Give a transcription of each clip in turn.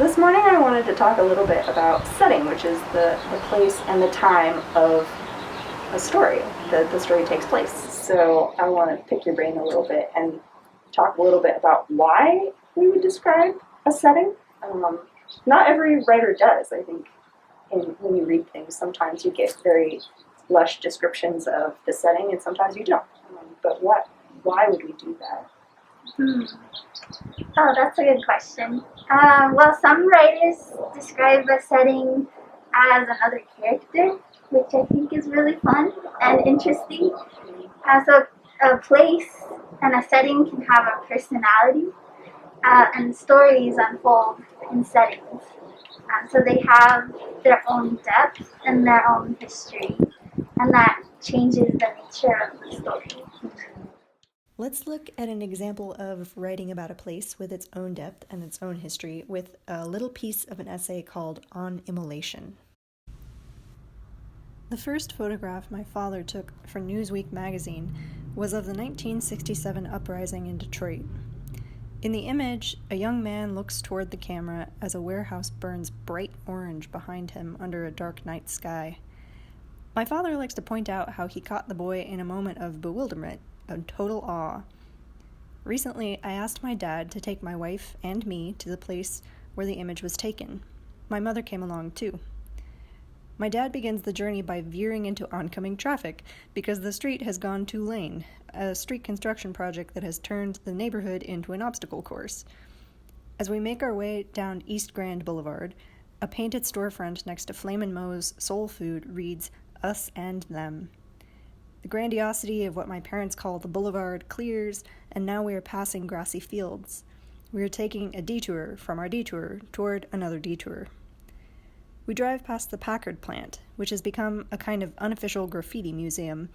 This morning I wanted to talk a little bit about setting, which is the place and the time of a story that the story takes place. So I want to pick your brain a little bit and talk a little bit about why we would describe a setting. Not every writer does. I think when you read things, sometimes you get very lush descriptions of the setting, and sometimes you don't. But why would we do that? Oh, that's a good question. Well, some writers describe a setting as another character, which I think is really fun and interesting. So a place and a setting can have a personality, and stories unfold in settings. So they have their own depth and their own history, and that changes the nature of the story. Let's look at an example of writing about a place with its own depth and its own history with a little piece of an essay called On Immolation. The first photograph my father took for Newsweek magazine was of the 1967 uprising in Detroit. In the image, a young man looks toward the camera as a warehouse burns bright orange behind him under a dark night sky. My father likes to point out how he caught the boy in a moment of bewilderment, of total awe. Recently, I asked my dad to take my wife and me to the place where the image was taken. My mother came along too. My dad begins the journey by veering into oncoming traffic because the street has gone two-lane, a street construction project that has turned the neighborhood into an obstacle course. As we make our way down East Grand Boulevard, a painted storefront next to Flamin' Moe's Soul Food reads, "Us and Them." The grandiosity of what my parents call the boulevard clears, and now we are passing grassy fields. We are taking a detour from our detour toward another detour. We drive past the Packard plant, which has become a kind of unofficial graffiti museum.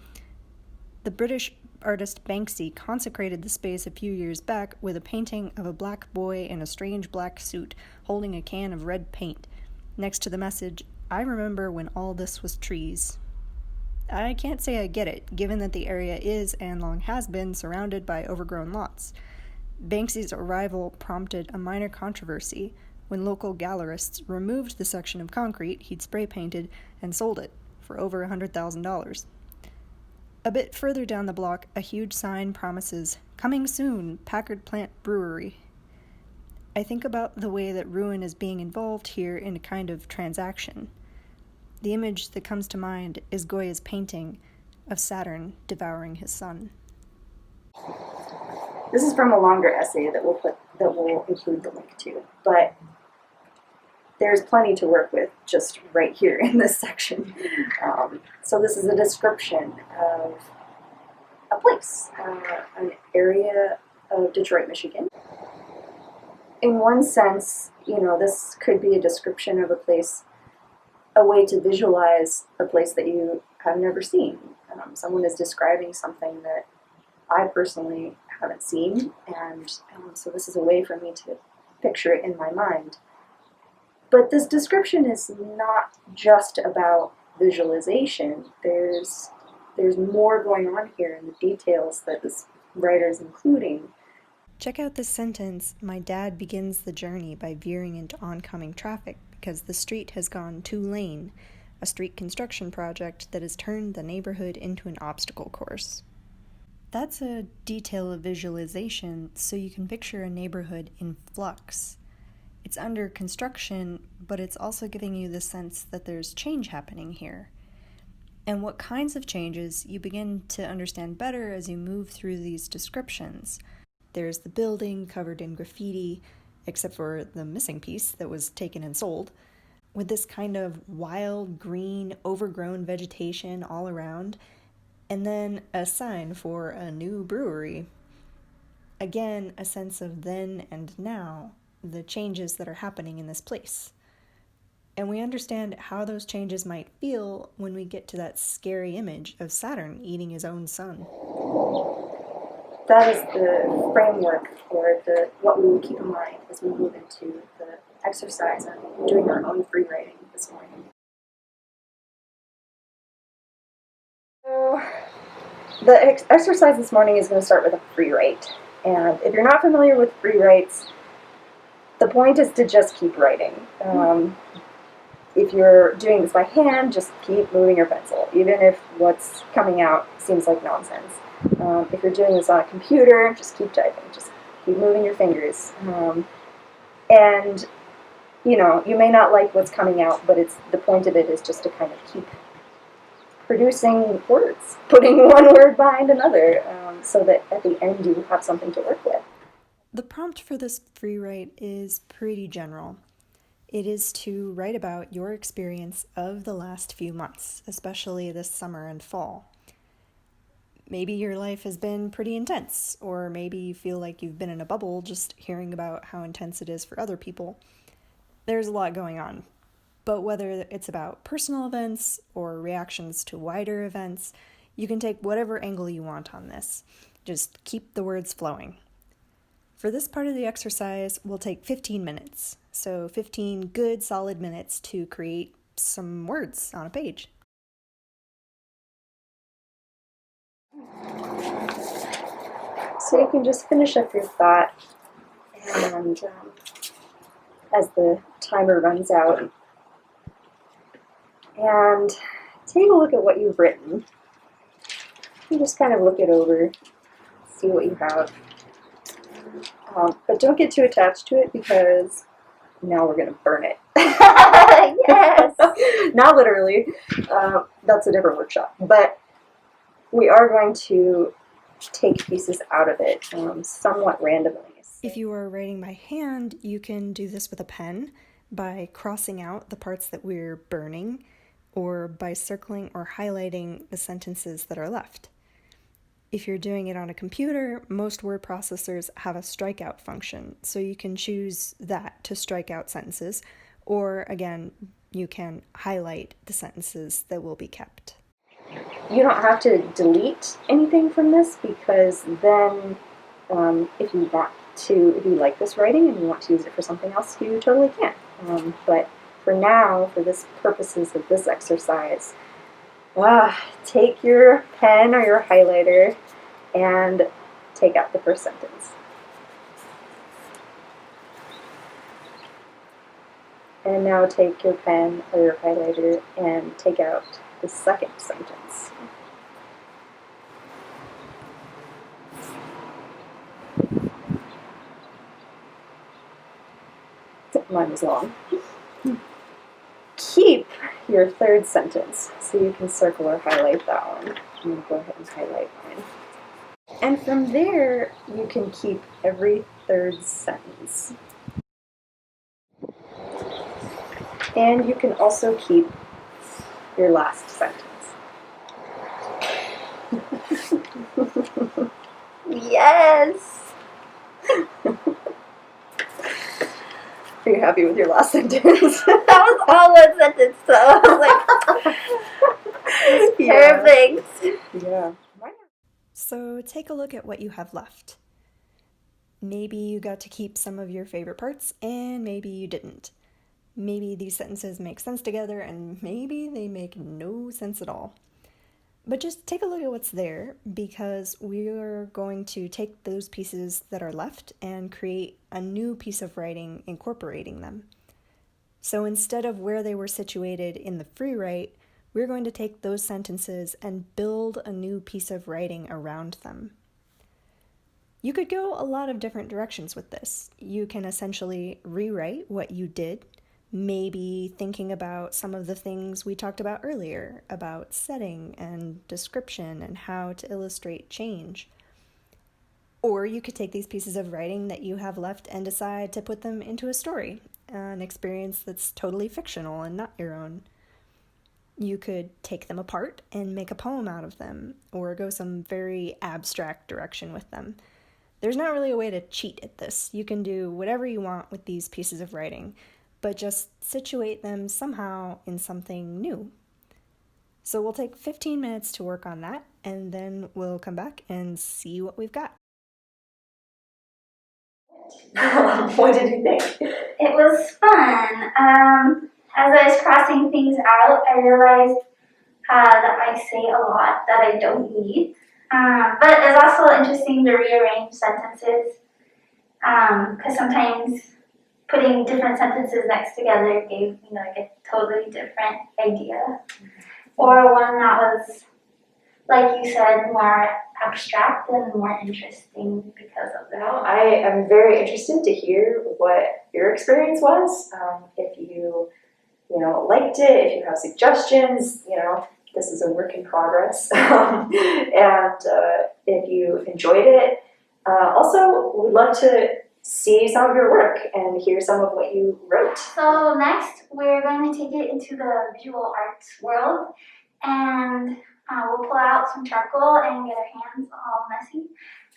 The British artist Banksy consecrated the space a few years back with a painting of a black boy in a strange black suit holding a can of red paint, next to the message, "I remember when all this was trees." I can't say I get it, given that the area is, and long has been, surrounded by overgrown lots. Banksy's arrival prompted a minor controversy when local gallerists removed the section of concrete he'd spray-painted and sold it for over $100,000. A bit further down the block, a huge sign promises, "Coming soon, Packard Plant Brewery." I think about the way that ruin is being involved here in a kind of transaction. The image that comes to mind is Goya's painting of Saturn devouring his son. This is from a longer essay that we'll include the link to, but there's plenty to work with just right here in this section. So this is a description of a place, an area of Detroit, Michigan. In one sense, this could be a description of a place, a way to visualize a place that you have never seen. Someone is describing something that I personally haven't seen, and so this is a way for me to picture it in my mind. But this description is not just about visualization. There's more going on here in the details that this writer is including. Check out this sentence, "My dad begins the journey by veering into oncoming traffic because the street has gone two-lane, a street construction project that has turned the neighborhood into an obstacle course." That's a detail of visualization so you can picture a neighborhood in flux. It's under construction, but it's also giving you the sense that there's change happening here. And what kinds of changes you begin to understand better as you move through these descriptions. There's the building covered in graffiti, except for the missing piece that was taken and sold, with this kind of wild, green, overgrown vegetation all around, and then a sign for a new brewery. Again, a sense of then and now, the changes that are happening in this place. And we understand how those changes might feel when we get to that scary image of Saturn eating his own son. That is the framework for what we will keep in mind as we move into the exercise and doing our own free writing this morning. So the exercise this morning is going to start with a free write. And if you're not familiar with free writes, the point is to just keep writing. If you're doing this by hand, just keep moving your pencil, even if what's coming out seems like nonsense. If you're doing this on a computer, just keep typing. Just keep moving your fingers. And, you may not like what's coming out, but the point of it is just to kind of keep producing words, putting one word behind another, so that at the end you have something to work with. The prompt for this free write is pretty general. It is to write about your experience of the last few months, especially this summer and fall. Maybe your life has been pretty intense, or maybe you feel like you've been in a bubble just hearing about how intense it is for other people. There's a lot going on. But whether it's about personal events or reactions to wider events, you can take whatever angle you want on this. Just keep the words flowing. For this part of the exercise, we'll take 15 minutes. So 15 good, solid minutes to create some words on a page. So you can just finish up your thought, and as the timer runs out, and take a look at what you've written. You just kind of look it over, see what you have. But don't get too attached to it, because now we're going to burn it. Yes! Not literally. That's a different workshop. But we are going to take pieces out of it somewhat randomly. If you are writing by hand, you can do this with a pen by crossing out the parts that we're burning, or by circling or highlighting the sentences that are left. If you're doing it on a computer, most word processors have a strikeout function, so you can choose that to strike out sentences, or again, you can highlight the sentences that will be kept. You don't have to delete anything from this, because then if you like this writing and you want to use it for something else, you totally can. But for now, for the purposes of this exercise, take your pen or your highlighter and take out the first sentence. And now take your pen or your highlighter and take out the second sentence. Mine was long. Keep your third sentence, so you can circle or highlight that one. I'm going to go ahead and highlight mine. And from there, you can keep every third sentence. And you can also keep your last sentence. Yes! Are you happy with your last sentence? That was all one sentence, so I was like, perfect. Yeah. So take a look at what you have left. Maybe you got to keep some of your favorite parts, and maybe you didn't. Maybe these sentences make sense together, and maybe they make no sense at all. But just take a look at what's there, because we're going to take those pieces that are left and create a new piece of writing incorporating them. So instead of where they were situated in the free write, we're going to take those sentences and build a new piece of writing around them. You could go a lot of different directions with this. You can essentially rewrite what you did, maybe thinking about some of the things we talked about earlier, about setting and description and how to illustrate change. Or you could take these pieces of writing that you have left and decide to put them into a story, an experience that's totally fictional and not your own. You could take them apart and make a poem out of them, or go some very abstract direction with them. There's not really a way to cheat at this. You can do whatever you want with these pieces of writing, but just situate them somehow in something new. So we'll take 15 minutes to work on that, and then we'll come back and see what we've got. What did you think? It was fun. As I was crossing things out, I realized that I say a lot that I don't need. But it's also interesting to rearrange sentences, because sometimes putting different sentences next together gave me like a totally different idea. Or one that was, like you said, more abstract and more interesting because of that. Well, I am very interested to hear what your experience was. If you liked it, if you have suggestions, this is a work in progress. And if you enjoyed it, also we'd love to see some of your work and hear some of what you wrote. So next, we're going to take it into the visual arts world, and we'll pull out some charcoal and get our hands all messy,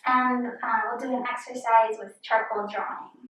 and we'll do an exercise with charcoal drawing.